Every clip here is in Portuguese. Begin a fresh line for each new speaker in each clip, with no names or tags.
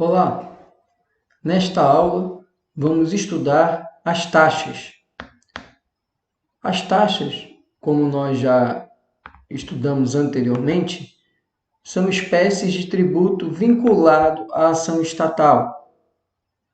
Olá, nesta aula vamos estudar as taxas. As taxas, como nós já estudamos anteriormente, são espécies de tributo vinculado à ação estatal.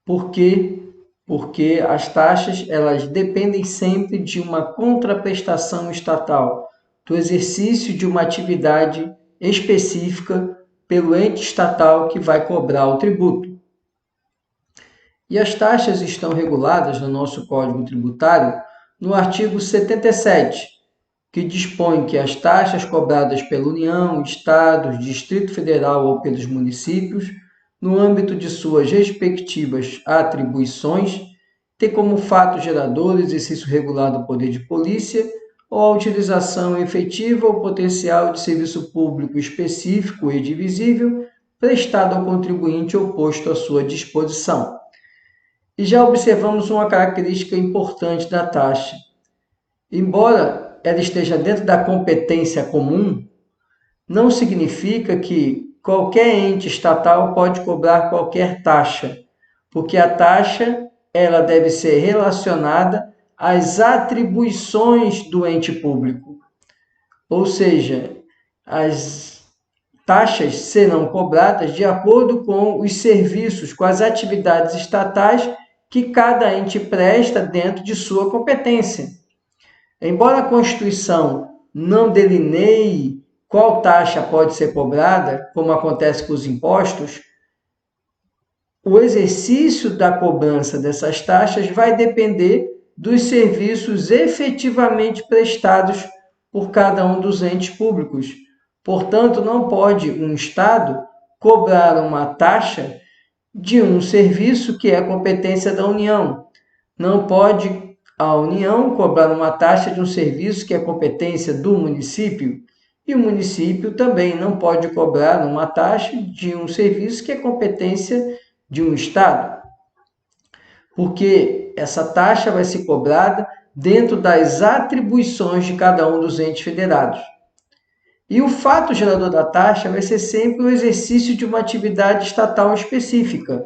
Por quê? Porque as taxas elas dependem sempre de uma contraprestação estatal, do exercício de uma atividade específica pelo ente estatal que vai cobrar o tributo. E as taxas estão reguladas no nosso Código Tributário no artigo 77, que dispõe que as taxas cobradas pela União, Estados, Distrito Federal ou pelos municípios, no âmbito de suas respectivas atribuições, têm como fato gerador o exercício regular do poder de polícia ou a utilização efetiva ou potencial de serviço público específico e divisível prestado ao contribuinte ou posto à sua disposição. E já observamos uma característica importante da taxa. Embora ela esteja dentro da competência comum, não significa que qualquer ente estatal pode cobrar qualquer taxa, porque a taxa ela deve ser relacionada às atribuições do ente público. Ou seja, as taxas serão cobradas de acordo com os serviços, com as atividades estatais que cada ente presta dentro de sua competência. Embora a Constituição não delineie qual taxa pode ser cobrada, como acontece com os impostos, o exercício da cobrança dessas taxas vai depender dos serviços efetivamente prestados por cada um dos entes públicos. Portanto, não pode um Estado cobrar uma taxa de um serviço que é competência da União. Não pode a União cobrar uma taxa de um serviço que é competência do município, e o município também não pode cobrar uma taxa de um serviço que é competência de um Estado, porque essa taxa vai ser cobrada dentro das atribuições de cada um dos entes federados. E o fato gerador da taxa vai ser sempre o exercício de uma atividade estatal específica.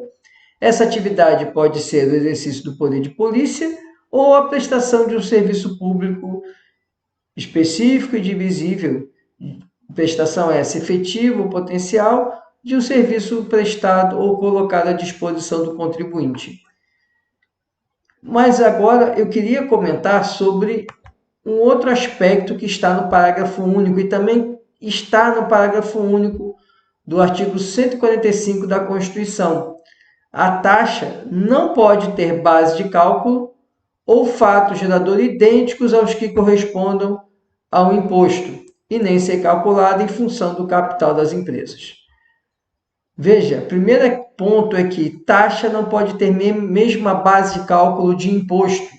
Essa atividade pode ser o exercício do poder de polícia ou a prestação de um serviço público específico e divisível. Prestação essa efetiva ou potencial de um serviço prestado ou colocado à disposição do contribuinte. Mas agora eu queria comentar sobre um outro aspecto que está no parágrafo único e também está no parágrafo único do artigo 145 da Constituição. A taxa não pode ter base de cálculo ou fato gerador idênticos aos que correspondam ao imposto e nem ser calculada em função do capital das empresas. Veja, o primeiro ponto é que taxa não pode ter mesma base de cálculo de imposto.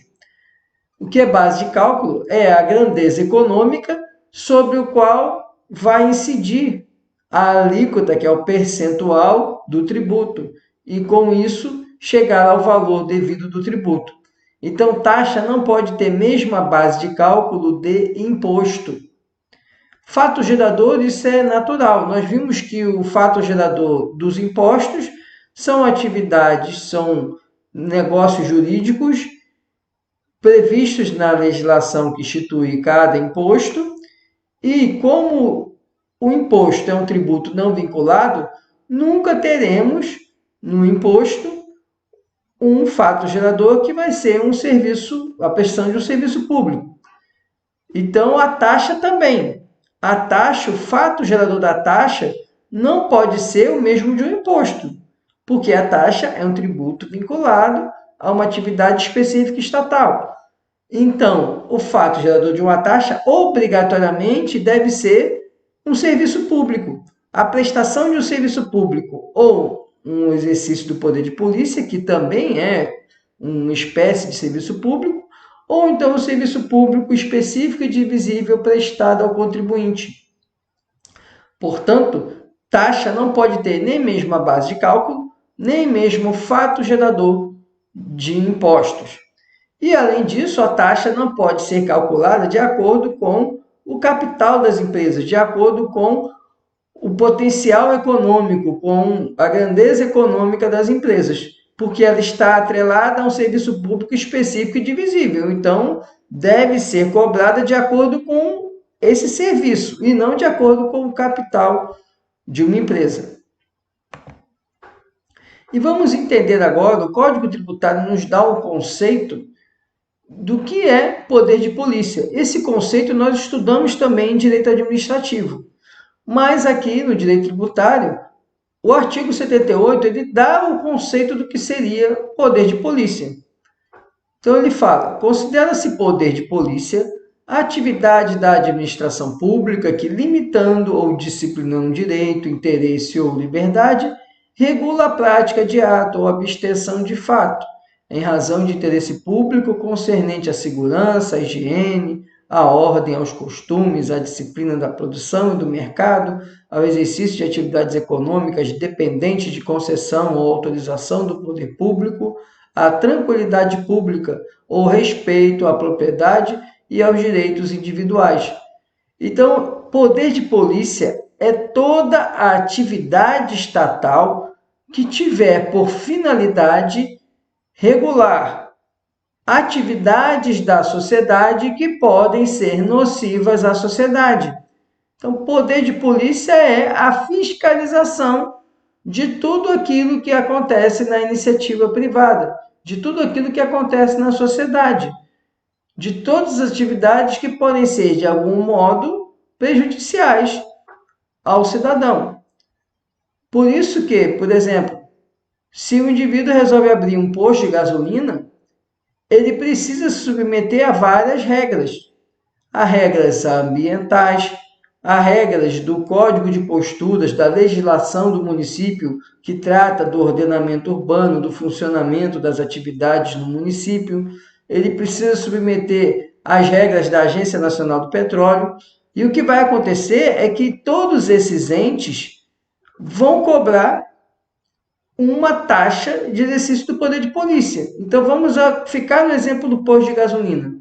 O que é base de cálculo? É a grandeza econômica sobre o qual vai incidir a alíquota, que é o percentual do tributo, e com isso chegar ao valor devido do tributo. Então, taxa não pode ter mesma base de cálculo de imposto. Fato gerador, isso é natural. Nós vimos que o fato gerador dos impostos são atividades, são negócios jurídicos previstos na legislação que institui cada imposto, e como o imposto é um tributo não vinculado, nunca teremos no imposto um fato gerador que vai ser um serviço, a prestação de um serviço público. Então, a taxa também. A taxa, o fato gerador da taxa não pode ser o mesmo de um imposto, porque a taxa é um tributo vinculado a uma atividade específica estatal. Então, o fato gerador de uma taxa obrigatoriamente deve ser um serviço público. A prestação de um serviço público ou um exercício do poder de polícia, que também é uma espécie de serviço público, ou então um serviço público específico e divisível prestado ao contribuinte. Portanto, taxa não pode ter nem mesmo a base de cálculo, nem mesmo fato gerador de impostos. E, além disso, a taxa não pode ser calculada de acordo com o capital das empresas, de acordo com o potencial econômico, com a grandeza econômica das empresas, porque ela está atrelada a um serviço público específico e divisível. Então, deve ser cobrada de acordo com esse serviço e não de acordo com o capital de uma empresa. E vamos entender agora, o Código Tributário nos dá um conceito do que é poder de polícia. Esse conceito nós estudamos também em direito administrativo. Mas aqui no direito tributário, o artigo 78 ele dá o conceito do que seria poder de polícia. Então ele fala: considera-se poder de polícia a atividade da administração pública que, limitando ou disciplinando direito, interesse ou liberdade, regula a prática de ato ou abstenção de fato, em razão de interesse público concernente à segurança, à higiene, à ordem, aos costumes, à disciplina da produção e do mercado, ao exercício de atividades econômicas dependentes de concessão ou autorização do poder público, à tranquilidade pública ou respeito à propriedade e aos direitos individuais. Então, poder de polícia é toda a atividade estatal que tiver por finalidade regular atividades da sociedade que podem ser nocivas à sociedade. Então, poder de polícia é a fiscalização de tudo aquilo que acontece na iniciativa privada, de tudo aquilo que acontece na sociedade, de todas as atividades que podem ser, de algum modo, prejudiciais ao cidadão. Por isso que, por exemplo, se o indivíduo resolve abrir um posto de gasolina, ele precisa se submeter a várias regras. Há regras ambientais, há regras do Código de Posturas, da legislação do município, que trata do ordenamento urbano, do funcionamento das atividades no município. Ele precisa submeter às regras da Agência Nacional do Petróleo. E o que vai acontecer é que todos esses entes vão cobrar uma taxa de exercício do poder de polícia. Então, vamos ficar no exemplo do posto de gasolina.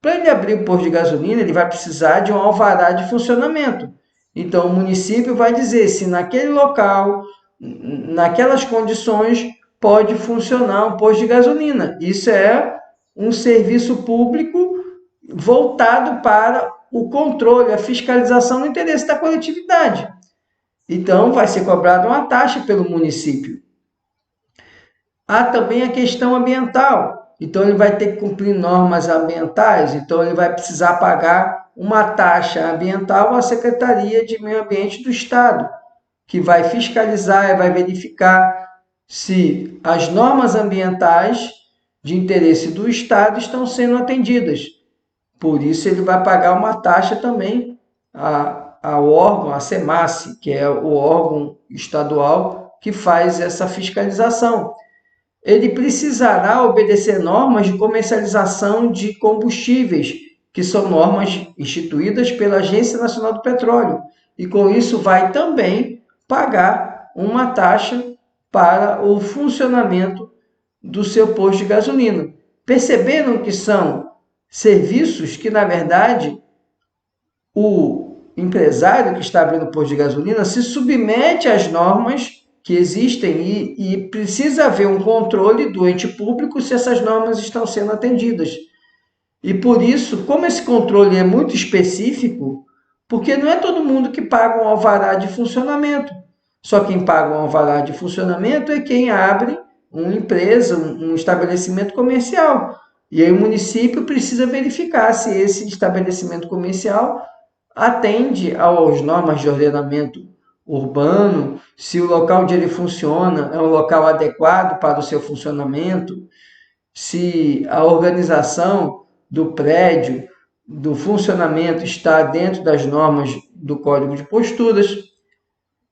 Para ele abrir o posto de gasolina, ele vai precisar de um alvará de funcionamento. Então, o município vai dizer se naquele local, naquelas condições, pode funcionar um posto de gasolina. Isso é um serviço público voltado para o controle, a fiscalização do interesse da coletividade. Então, vai ser cobrada uma taxa pelo município. Há também a questão ambiental. Então, ele vai ter que cumprir normas ambientais. Então, ele vai precisar pagar uma taxa ambiental à Secretaria de Meio Ambiente do Estado, que vai fiscalizar e vai verificar se as normas ambientais de interesse do Estado estão sendo atendidas. Por isso, ele vai pagar uma taxa também ao órgão, a SEMASSE, que é o órgão estadual que faz essa fiscalização. Ele precisará obedecer normas de comercialização de combustíveis, que são normas instituídas pela Agência Nacional do Petróleo. E com isso vai também pagar uma taxa para o funcionamento do seu posto de gasolina. Perceberam que são serviços que, na verdade, o empresário que está abrindo posto de gasolina se submete às normas que existem e precisa haver um controle do ente público se essas normas estão sendo atendidas. E por isso, como esse controle é muito específico, porque não é todo mundo que paga um alvará de funcionamento. Só quem paga um alvará de funcionamento é quem abre uma empresa, um estabelecimento comercial. E aí o município precisa verificar se esse estabelecimento comercial atende às normas de ordenamento urbano, se o local onde ele funciona é um local adequado para o seu funcionamento, se a organização do prédio, do funcionamento está dentro das normas do Código de Posturas.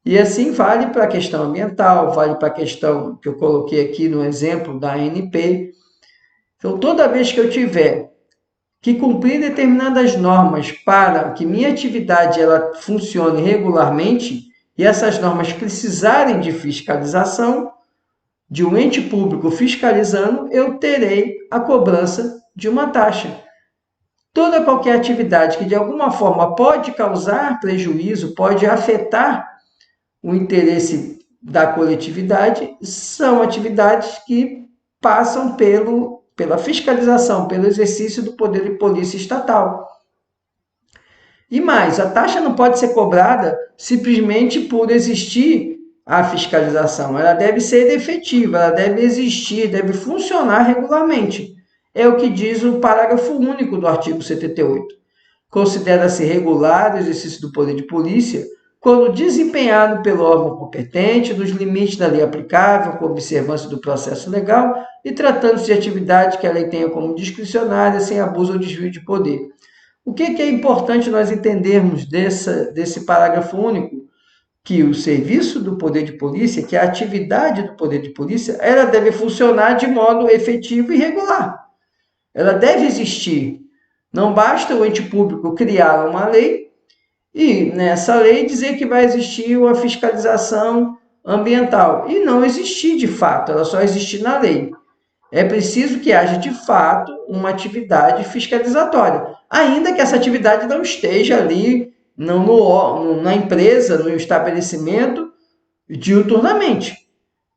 E assim vale para a questão ambiental, vale para a questão que eu coloquei aqui no exemplo da ANP. Então, toda vez que eu tiver que cumprir determinadas normas para que minha atividade ela funcione regularmente, e essas normas precisarem de fiscalização, de um ente público fiscalizando, eu terei a cobrança de uma taxa. Qualquer atividade que de alguma forma pode causar prejuízo, pode afetar o interesse da coletividade, são atividades que passam pela fiscalização, pelo exercício do poder de polícia estatal. E mais, a taxa não pode ser cobrada simplesmente por existir a fiscalização. Ela deve ser efetiva, ela deve existir, deve funcionar regularmente. É o que diz o parágrafo único do artigo 78. Considera-se regular o exercício do poder de polícia quando desempenhado pelo órgão competente, nos limites da lei aplicável, com observância do processo legal e tratando-se de atividade que a lei tenha como discricionária, sem abuso ou desvio de poder. O que é importante nós entendermos desse parágrafo único? Que o serviço do poder de polícia, que a atividade do poder de polícia, ela deve funcionar de modo efetivo e regular. Ela deve existir. Não basta o ente público criar uma lei e, nessa lei, dizer que vai existir uma fiscalização ambiental. E não existir de fato, ela só existe na lei. É preciso que haja, de fato, uma atividade fiscalizatória, ainda que essa atividade não esteja ali na empresa, no estabelecimento, diuturnamente.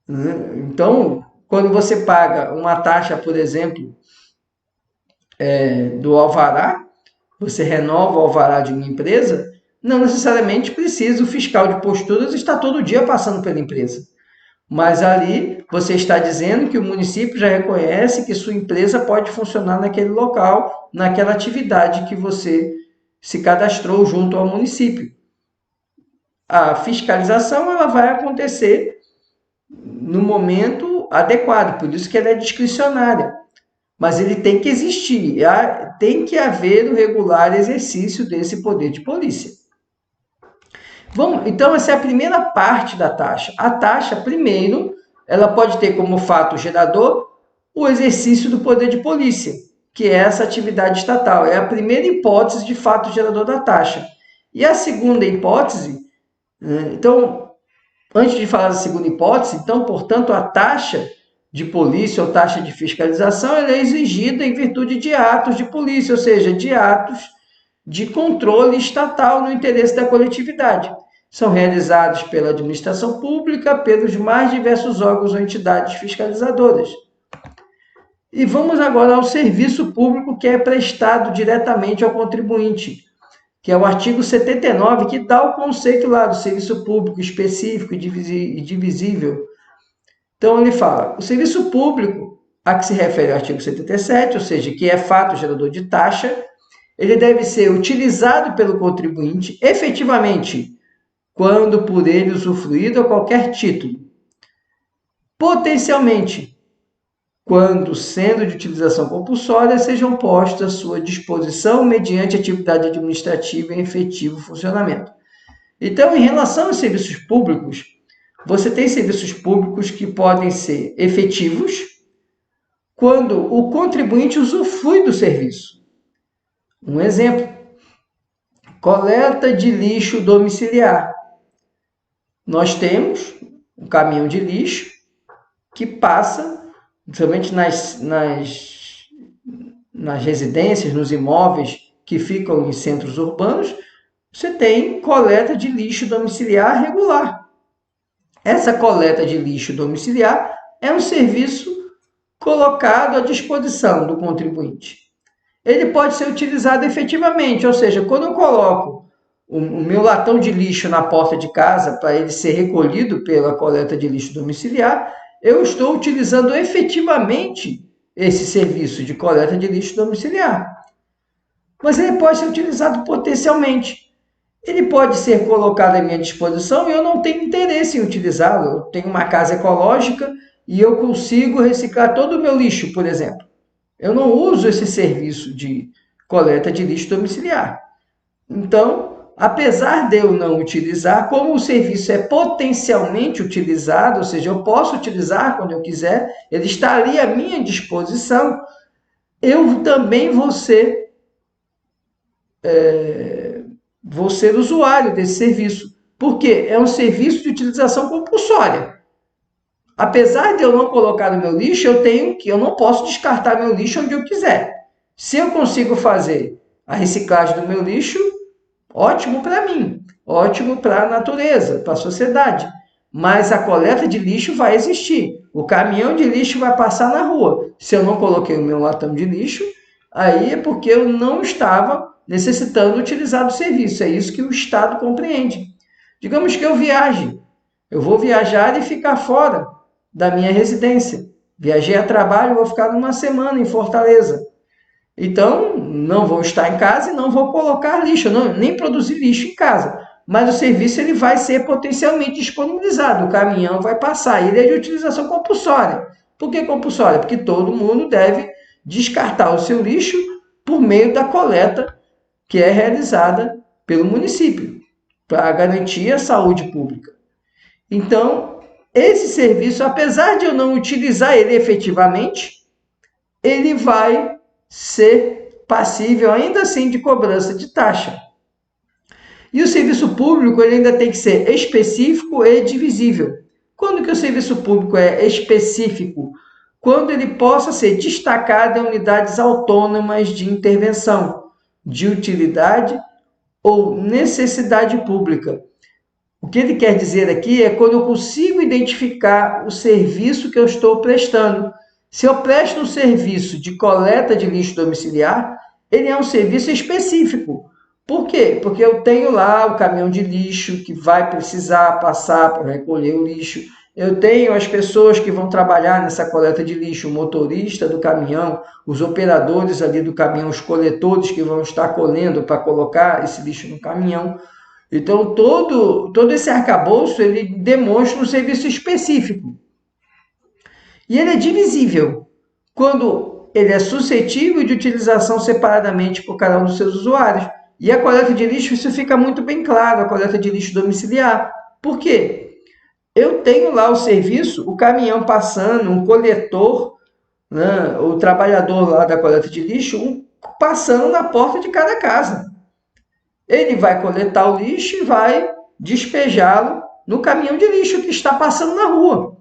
Então, quando você paga uma taxa, por exemplo, do alvará, você renova o alvará de uma empresa, não necessariamente precisa o fiscal de posturas estar todo dia passando pela empresa. Mas ali você está dizendo que o município já reconhece que sua empresa pode funcionar naquele local, naquela atividade que você se cadastrou junto ao município. A fiscalização ela vai acontecer no momento adequado, por isso que ela é discricionária. Mas ele tem que existir, tem que haver o regular exercício desse poder de polícia. Então, essa é a primeira parte da taxa. A taxa, primeiro, ela pode ter como fato gerador o exercício do poder de polícia, que é essa atividade estatal. É a primeira hipótese de fato gerador da taxa. E a segunda hipótese, então, antes de falar da segunda hipótese, então, portanto, a taxa de polícia ou taxa de fiscalização ela é exigida em virtude de atos de polícia, ou seja, de atos de controle estatal no interesse da coletividade. São realizados pela administração pública, pelos mais diversos órgãos ou entidades fiscalizadoras. E vamos agora ao serviço público que é prestado diretamente ao contribuinte, que é o artigo 79, que dá o conceito lá do serviço público específico e divisível. Então, ele fala, o serviço público a que se refere o artigo 77, ou seja, que é fato gerador de taxa, ele deve ser utilizado pelo contribuinte efetivamente quando por ele usufruído a qualquer título. Potencialmente, quando, sendo de utilização compulsória, sejam postos à sua disposição mediante atividade administrativa em efetivo funcionamento. Então, em relação aos serviços públicos, você tem serviços públicos que podem ser efetivos quando o contribuinte usufrui do serviço. Um exemplo, coleta de lixo domiciliar. Nós temos um caminhão de lixo que passa, principalmente nas residências, nos imóveis que ficam em centros urbanos, você tem coleta de lixo domiciliar regular. Essa coleta de lixo domiciliar é um serviço colocado à disposição do contribuinte. Ele pode ser utilizado efetivamente, ou seja, quando eu coloco o meu latão de lixo na porta de casa para ele ser recolhido pela coleta de lixo domiciliar, eu estou utilizando efetivamente esse serviço de coleta de lixo domiciliar. Mas ele pode ser utilizado potencialmente. Ele pode ser colocado à minha disposição e eu não tenho interesse em utilizá-lo. Eu tenho uma casa ecológica e eu consigo reciclar todo o meu lixo, por exemplo. Eu não uso esse serviço de coleta de lixo domiciliar. Então, apesar de eu não utilizar, como o serviço é potencialmente utilizado, ou seja, eu posso utilizar quando eu quiser, ele está ali à minha disposição, eu também vou ser usuário desse serviço. Porque é um serviço de utilização compulsória. Apesar de eu não colocar no meu lixo, eu não posso descartar meu lixo onde eu quiser. Se eu consigo fazer a reciclagem do meu lixo, Ótimo para mim, ótimo para a natureza, para a sociedade. Mas a coleta de lixo vai existir. O caminhão de lixo vai passar na rua. Se eu não coloquei o meu latão de lixo, aí é porque eu não estava necessitando utilizar do serviço. É isso que o Estado compreende. Digamos que eu viaje. Eu vou viajar e ficar fora da minha residência. Viajei a trabalho, vou ficar uma semana em Fortaleza. Então, não vou estar em casa e não vou colocar lixo, não, nem produzir lixo em casa. Mas o serviço ele vai ser potencialmente disponibilizado, o caminhão vai passar, ele é de utilização compulsória. Por que compulsória? Porque todo mundo deve descartar o seu lixo por meio da coleta que é realizada pelo município, para garantir a saúde pública. Então, esse serviço, apesar de eu não utilizar ele efetivamente, ele vai ser passível ainda assim de cobrança de taxa. E o serviço público ele ainda tem que ser específico e divisível. Quando que o serviço público é específico? Quando ele possa ser destacado em unidades autônomas de intervenção, de utilidade ou necessidade pública. O que ele quer dizer aqui é quando eu consigo identificar o serviço que eu estou prestando. Se eu presto um serviço de coleta de lixo domiciliar, ele é um serviço específico. Por quê? Porque eu tenho lá o caminhão de lixo que vai precisar passar para recolher o lixo. Eu tenho as pessoas que vão trabalhar nessa coleta de lixo, o motorista do caminhão, os operadores ali do caminhão, os coletores que vão estar colhendo para colocar esse lixo no caminhão. Então, todo esse arcabouço, ele demonstra um serviço específico. E ele é divisível, quando ele é suscetível de utilização separadamente por cada um dos seus usuários. E a coleta de lixo, isso fica muito bem claro, a coleta de lixo domiciliar. Por quê? Eu tenho lá o serviço, o caminhão passando, um coletor, né, o trabalhador lá da coleta de lixo, passando na porta de cada casa. Ele vai coletar o lixo e vai despejá-lo no caminhão de lixo que está passando na rua.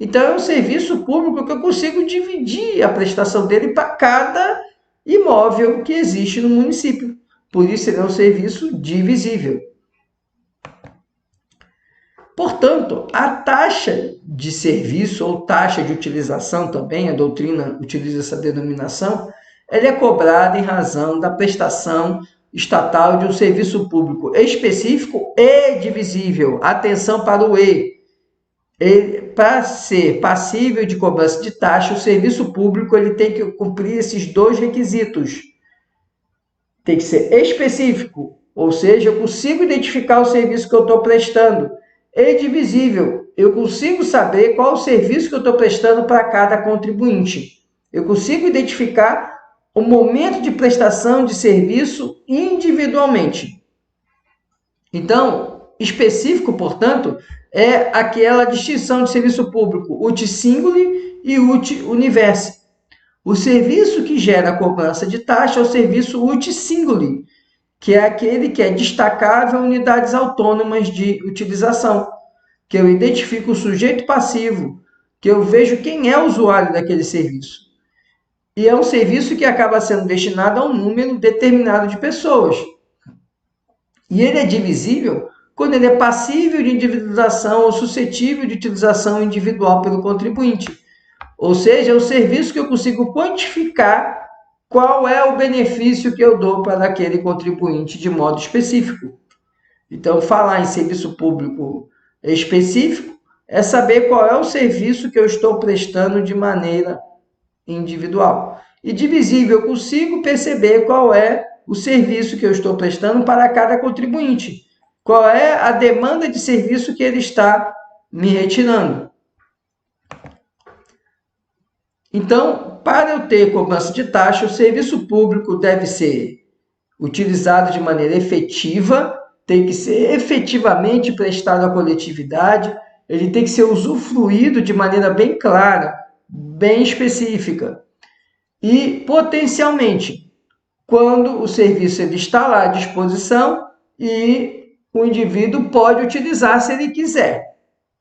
Então, é um serviço público que eu consigo dividir a prestação dele para cada imóvel que existe no município. Por isso, ele é um serviço divisível. Portanto, a taxa de serviço ou taxa de utilização também, a doutrina utiliza essa denominação, ela é cobrada em razão da prestação estatal de um serviço público específico e divisível. Atenção para o E. Para ser passível de cobrança de taxa, o serviço público ele tem que cumprir esses dois requisitos. Tem que ser específico, ou seja, eu consigo identificar o serviço que eu estou prestando. E divisível, eu consigo saber qual o serviço que eu estou prestando para cada contribuinte. Eu consigo identificar o momento de prestação de serviço individualmente. Então, específico, portanto, é aquela distinção de serviço público uti singuli e uti universi. O serviço que gera cobrança de taxa é o serviço uti singuli, que é aquele que é destacável em unidades autônomas de utilização, que eu identifico o sujeito passivo, que eu vejo quem é o usuário daquele serviço. E é um serviço que acaba sendo destinado a um número determinado de pessoas. E ele é divisível quando ele é passível de individualização ou suscetível de utilização individual pelo contribuinte. Ou seja, é o serviço que eu consigo quantificar qual é o benefício que eu dou para aquele contribuinte de modo específico. Então, falar em serviço público específico é saber qual é o serviço que eu estou prestando de maneira individual. E divisível, eu consigo perceber qual é o serviço que eu estou prestando para cada contribuinte. Qual é a demanda de serviço que ele está me retirando. Então, para eu ter cobrança de taxa, o serviço público deve ser utilizado de maneira efetiva, tem que ser efetivamente prestado à coletividade, ele tem que ser usufruído de maneira bem clara, bem específica. E, potencialmente, quando o serviço ele está lá à disposição e o indivíduo pode utilizar se ele quiser.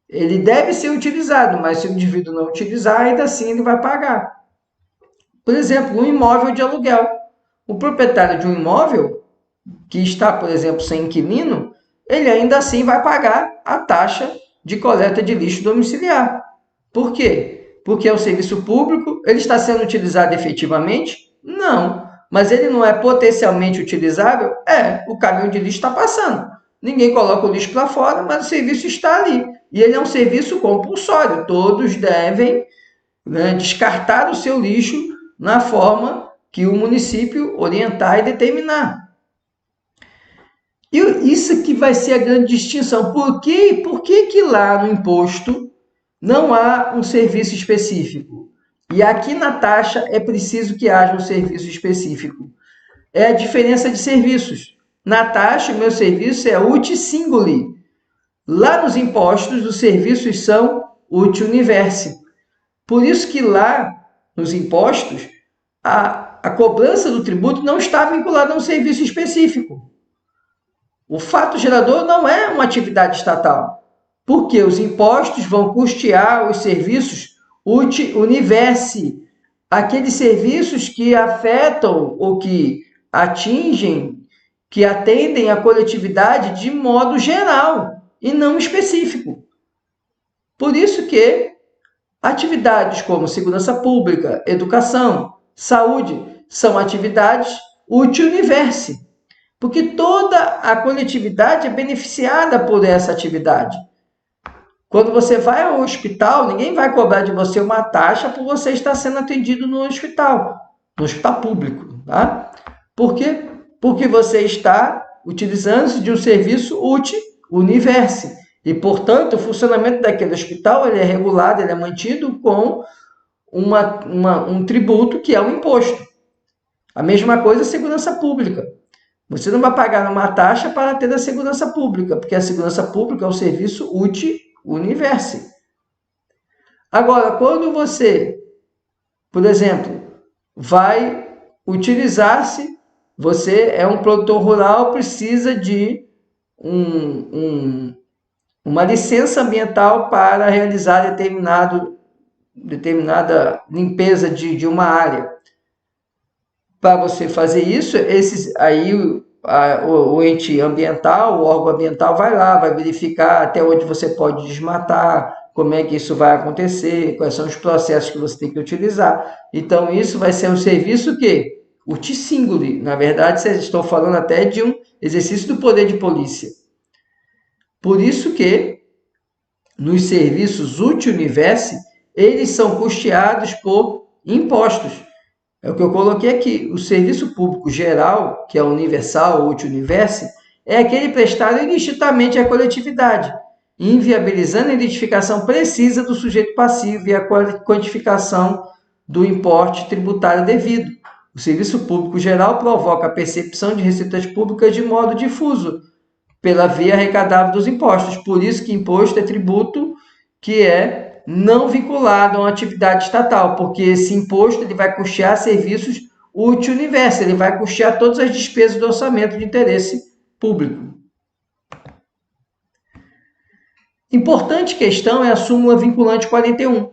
Ele deve ser utilizado, mas se o indivíduo não utilizar, ainda assim ele vai pagar. Por exemplo, um imóvel de aluguel. O proprietário de um imóvel que está, por exemplo, sem inquilino, ele ainda assim vai pagar a taxa de coleta de lixo domiciliar. Por quê? Porque é um serviço público, ele está sendo utilizado efetivamente? Não. Mas ele não é potencialmente utilizável? É, o caminhão de lixo está passando. Ninguém coloca o lixo para fora, mas o serviço está ali. E ele é um serviço compulsório. Todos devem, né, descartar o seu lixo na forma que o município orientar e determinar. E isso que vai ser a grande distinção. Por que lá no imposto não há um serviço específico? E aqui na taxa é preciso que haja um serviço específico. É a diferença de serviços. Na taxa, o meu serviço é uti singuli. Lá nos impostos, os serviços são uti universi. Por isso que lá, nos impostos, a cobrança do tributo não está vinculada a um serviço específico. O fato gerador não é uma atividade estatal, porque os impostos vão custear os serviços uti universi, aqueles serviços que afetam ou que atingem, que atendem a coletividade de modo geral e não específico. Por isso que atividades como segurança pública, educação, saúde são atividades uti universi, porque toda a coletividade é beneficiada por essa atividade. Quando você vai ao hospital, ninguém vai cobrar de você uma taxa por você estar sendo atendido no hospital público. Tá? Por quê? Porque você está utilizando-se de um serviço uti universi. E, portanto, o funcionamento daquele hospital ele é regulado, ele é mantido com um tributo que é o imposto. A mesma coisa a segurança pública. Você não vai pagar uma taxa para ter a segurança pública, porque a segurança pública é um serviço uti universi. Agora, quando você, por exemplo, vai utilizar-se, você é um produtor rural, precisa de uma licença ambiental para realizar determinada limpeza de uma área. Para você fazer isso, aí o ente ambiental, o órgão ambiental vai lá, vai verificar até onde você pode desmatar, como é que isso vai acontecer, quais são os processos que você tem que utilizar. Então, isso vai ser um serviço que uti singuli. Na verdade, vocês estão falando até de um exercício do poder de polícia. Por isso que, nos serviços uti universi, eles são custeados por impostos. É o que eu coloquei aqui. O serviço público geral, que é universal, uti universi, é aquele prestado indistintamente à coletividade, inviabilizando a identificação precisa do sujeito passivo e a quantificação do importe tributário devido. O serviço público geral provoca a percepção de receitas públicas de modo difuso, pela via arrecadável dos impostos. Por isso que imposto é tributo que é não vinculado a uma atividade estatal, porque esse imposto ele vai custear serviços uti universi, ele vai custear todas as despesas do orçamento de interesse público. Importante questão é a súmula vinculante 41,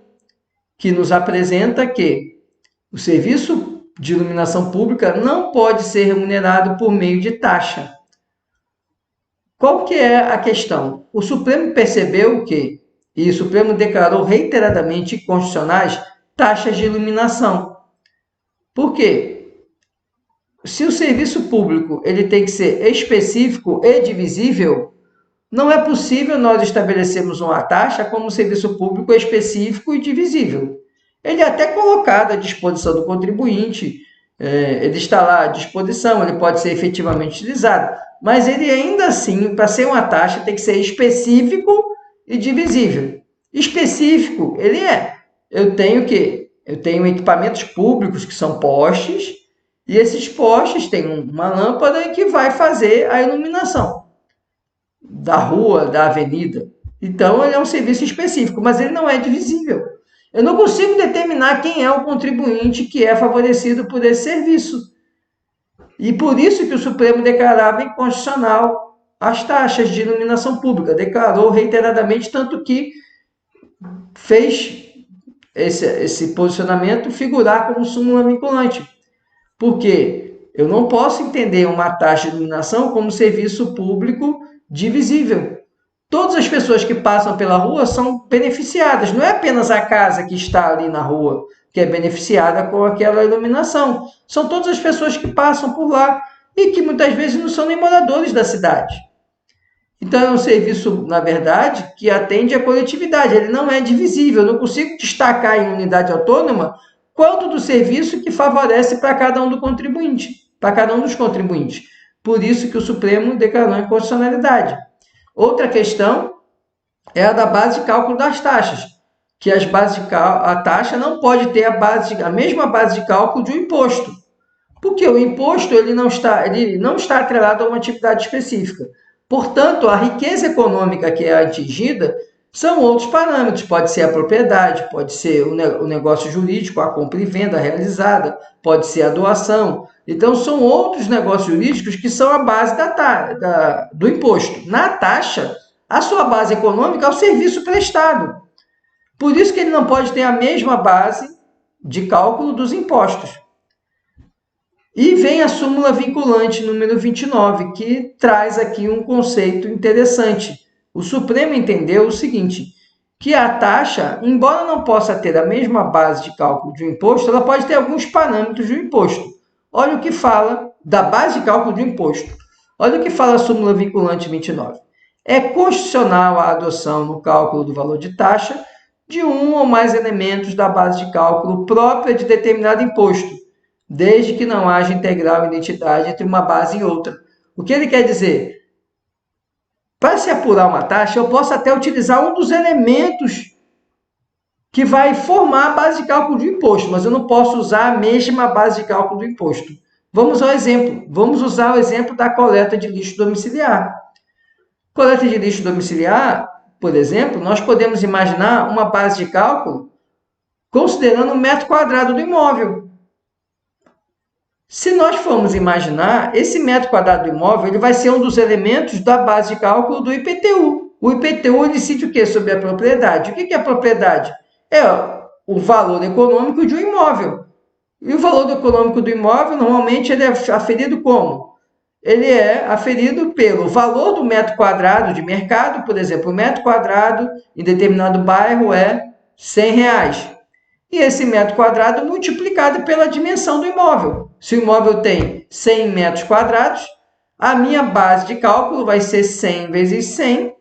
que nos apresenta que o serviço de iluminação pública não pode ser remunerado por meio de taxa. Qual que é a questão? O Supremo percebeu que, e o Supremo declarou reiteradamente inconstitucionais taxas de iluminação. Por quê? Se o serviço público ele tem que ser específico e divisível, não é possível nós estabelecermos uma taxa como serviço público específico e divisível. Ele é até colocado à disposição do contribuinte, ele está lá à disposição, ele pode ser efetivamente utilizado, mas ele ainda assim, para ser uma taxa, tem que ser específico e divisível. Específico, ele é. Eu tenho o quê? Eu tenho equipamentos públicos que são postes, e esses postes têm uma lâmpada que vai fazer a iluminação da rua, da avenida. Então, ele é um serviço específico, mas ele não é divisível. Eu não consigo determinar quem é o contribuinte que é favorecido por esse serviço. E por isso que o Supremo declarava inconstitucional as taxas de iluminação pública. Declarou reiteradamente, tanto que fez esse posicionamento figurar como súmula vinculante. Porque Eu não posso entender uma taxa de iluminação como serviço público divisível. Todas as pessoas que passam pela rua são beneficiadas. Não é apenas a casa que está ali na rua que é beneficiada com aquela iluminação. São todas as pessoas que passam por lá e que muitas vezes não são nem moradores da cidade. Então, é um serviço, na verdade, que atende à coletividade. Ele não é divisível. Eu não consigo destacar em unidade autônoma quanto do serviço que favorece para cada um do contribuinte, para cada um dos contribuintes. Por isso que o Supremo declarou inconstitucionalidade. Outra questão é a da base de cálculo das taxas, que a taxa não pode ter a mesma base de cálculo de um imposto, porque o imposto ele não está atrelado a uma atividade específica. Portanto, a riqueza econômica que é atingida são outros parâmetros, pode ser a propriedade, pode ser o negócio jurídico, a compra e venda realizada, pode ser a doação. Então, são outros negócios jurídicos que são a base do imposto. Na taxa, a sua base econômica é o serviço prestado. Por isso que ele não pode ter a mesma base de cálculo dos impostos. E vem a súmula vinculante número 29, que traz aqui um conceito interessante. O Supremo entendeu o seguinte, que a taxa, embora não possa ter a mesma base de cálculo de um imposto, ela pode ter alguns parâmetros de um imposto. Olha o que fala da base de cálculo de um imposto. Olha o que fala a súmula vinculante 29. É constitucional a adoção no cálculo do valor de taxa de um ou mais elementos da base de cálculo própria de determinado imposto, desde que não haja integral identidade entre uma base e outra. O que ele quer dizer? Para se apurar uma taxa, eu posso até utilizar um dos elementos que vai formar a base de cálculo do imposto, mas eu não posso usar a mesma base de cálculo do imposto. Vamos ao exemplo. Vamos usar o exemplo da coleta de lixo domiciliar. Coleta de lixo domiciliar, por exemplo, nós podemos imaginar uma base de cálculo considerando o metro quadrado do imóvel. Se nós formos imaginar, esse metro quadrado do imóvel ele vai ser um dos elementos da base de cálculo do IPTU. O IPTU decide o quê? Sobre a propriedade. O que é a propriedade? É o valor econômico de um imóvel. E o valor econômico do imóvel, normalmente, ele é aferido como? Ele é aferido pelo valor do metro quadrado de mercado. Por exemplo, o metro quadrado em determinado bairro é R$100. E esse metro quadrado multiplicado pela dimensão do imóvel. Se o imóvel tem 100 metros quadrados, a minha base de cálculo vai ser 100 vezes 100,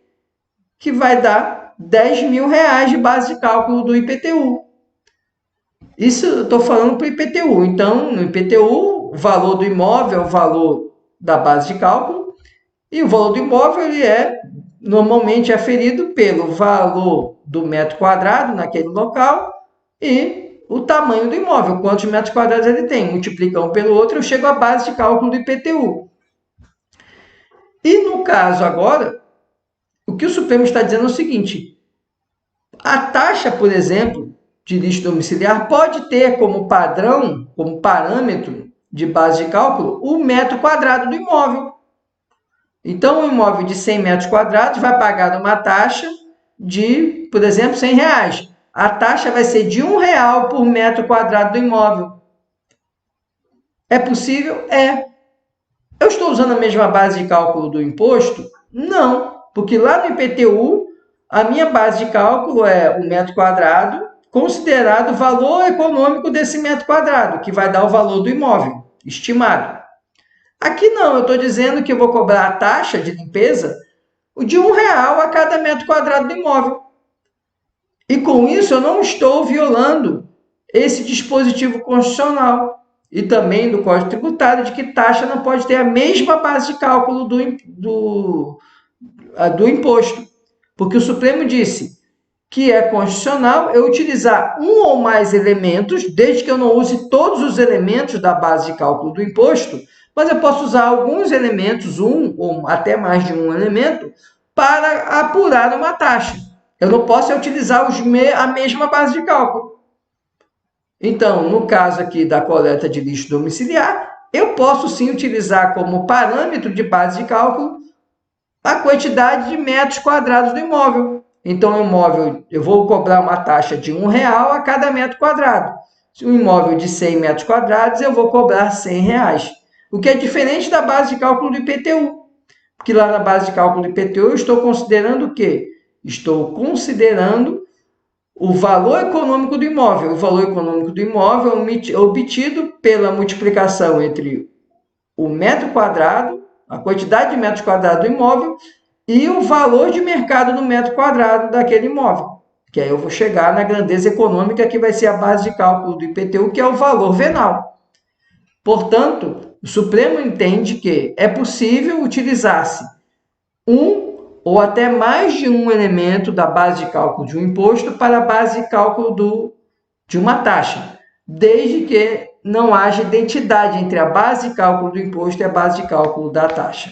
que vai dar R$10.000 de base de cálculo do IPTU. Isso eu estou falando para o IPTU. Então, no IPTU, o valor do imóvel é o valor da base de cálculo, e o valor do imóvel ele normalmente aferido pelo valor do metro quadrado naquele local, e o tamanho do imóvel, quantos metros quadrados ele tem. Multiplica um pelo outro, eu chego à base de cálculo do IPTU. E no caso agora, o que o Supremo está dizendo é o seguinte, a taxa, por exemplo, de lixo domiciliar pode ter como padrão, como parâmetro de base de cálculo, o metro quadrado do imóvel. Então, um imóvel de 100 metros quadrados vai pagar uma taxa de, por exemplo, R$100. A taxa vai ser de R$1 por metro quadrado do imóvel. É possível? É. Eu estou usando a mesma base de cálculo do imposto? Não, porque lá no IPTU, a minha base de cálculo é o metro quadrado, considerado o valor econômico desse metro quadrado, que vai dar o valor do imóvel estimado. Aqui não, eu estou dizendo que eu vou cobrar a taxa de limpeza de R$1 a cada metro quadrado do imóvel. E com isso eu não estou violando esse dispositivo constitucional e também do Código Tributário de que taxa não pode ter a mesma base de cálculo do imposto. Porque o Supremo disse que é constitucional eu utilizar um ou mais elementos, desde que eu não use todos os elementos da base de cálculo do imposto, mas eu posso usar alguns elementos, um ou até mais de um elemento, para apurar uma taxa. Eu não posso utilizar a mesma base de cálculo. Então, no caso aqui da coleta de lixo domiciliar, eu posso sim utilizar como parâmetro de base de cálculo a quantidade de metros quadrados do imóvel. Então, o imóvel, eu vou cobrar uma taxa de R$1 a cada metro quadrado. Se um imóvel de 100 metros quadrados, eu vou cobrar R$100. o que é diferente da base de cálculo do IPTU. Porque lá na base de cálculo do IPTU eu estou considerando o quê? Estou considerando o valor econômico do imóvel. O valor econômico do imóvel é obtido pela multiplicação entre o metro quadrado, a quantidade de metros quadrados do imóvel e o valor de mercado do metro quadrado daquele imóvel. Que aí eu vou chegar na grandeza econômica, que vai ser a base de cálculo do IPTU, que é o valor venal. Portanto, o Supremo entende que é possível utilizar-se um ou até mais de um elemento da base de cálculo de um imposto para a base de cálculo de uma taxa, desde que não haja identidade entre a base de cálculo do imposto e a base de cálculo da taxa.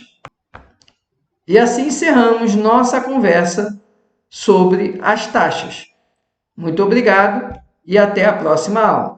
E assim encerramos nossa conversa sobre as taxas. Muito obrigado e até a próxima aula.